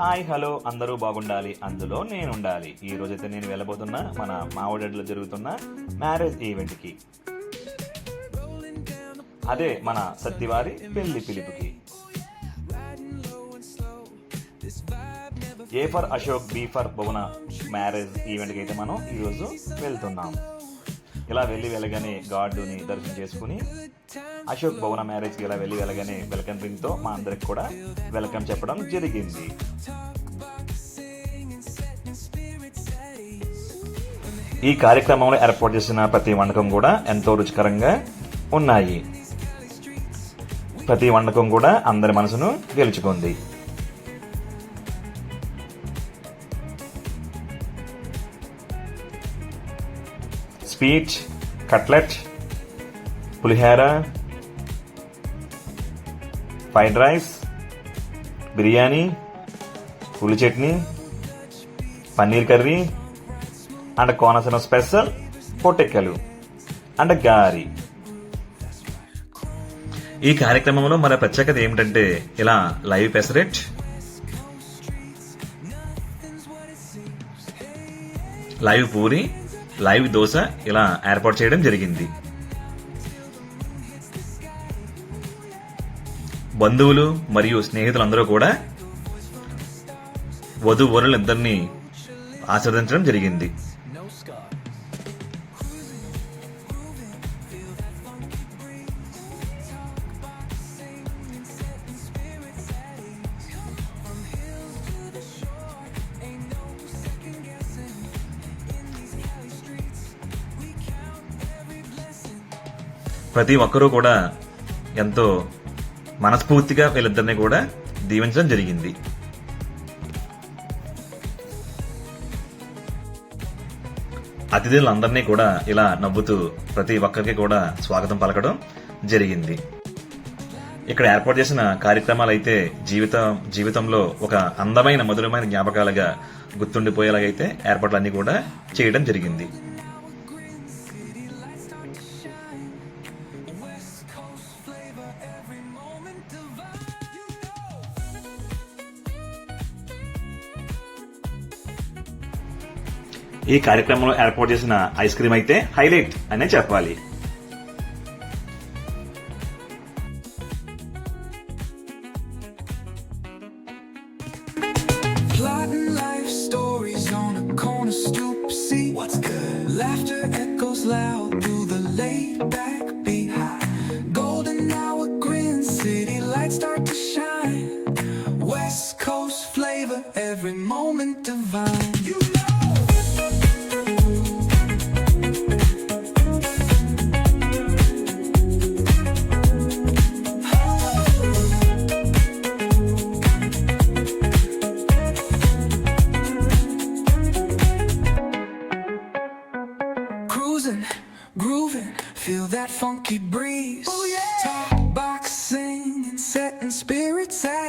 Hi hello అందరూ బాగుండాలి, అందులో నేను ఉండాలి. ఈ రోజైతే నేను వెళ్ళబోతున్నా మన మావోడెడ్లో జరుగుతున్న మ్యారేజ్ ఈవెంట్కి. అదే మన సత్తివారి పెళ్లి పిలుపుకి. A for Ashok, B for Bhuvana marriage ఈవెంట్కి అయితే మనం ఈరోజు వెళ్తున్నాం. ఇలా వెళ్ళి వెళ్ళగానే గాడ్ని దర్శనం చేసుకుని అశోక్ భవన మ్యారేజ్కి ఇలా వెళ్ళి వెళ్ళగానే వెల్కమ్ డ్రింక్తో మా అందరికి కూడా వెల్కమ్ చెప్పడం జరిగింది. ఈ కార్యక్రమంలో ఏర్పాటు చేసిన ప్రతి వంటకం కూడా ఎంతో రుచికరంగా ఉన్నాయి. ప్రతి వంటకం కూడా అందరి మనసును గెలుచుకుంది. Sweet, cutlet, pulihora, fried rice, biryani, puli chutney, paneer curry and Konaseema special పొట్టెక్కలు అండ్ గారి. ఈ కార్యక్రమంలో మన ప్రత్యేకత ఏమిటంటే ఇలా live pesarattu, live puri, live dosa ఇలా ఏర్పాటు చేయడం జరిగింది. బంధువులు మరియు స్నేహితులందరూ కూడా వధూవరులిద్దరినీ ఆశీర్వదించడం జరిగింది. ప్రతి ఒక్కరూ కూడా ఎంతో మనస్ఫూర్తిగా వీళ్ళిద్దరిని కూడా దీవించడం జరిగింది. అతిథులందరినీ కూడా ఇలా నవ్వుతూ ప్రతి ఒక్కరికి కూడా స్వాగతం పలకడం జరిగింది. ఇక్కడ ఏర్పాటు చేసిన కార్యక్రమాలు అయితే జీవితంలో ఒక అందమైన మధురమైన జ్ఞాపకాలుగా గుర్తుండిపోయేలాగైతే ఏర్పాట్లన్నీ కూడా చేయడం జరిగింది. ఈ కార్యక్రమంలో ఏర్పాటు చేసిన ఐస్ క్రీమ్ అయితే హైలైట్ అనే చెప్పాలి. Every moment divine. Cruising, grooving, feel that funky breeze. Oh yeah. Talk boxing and setting spirits at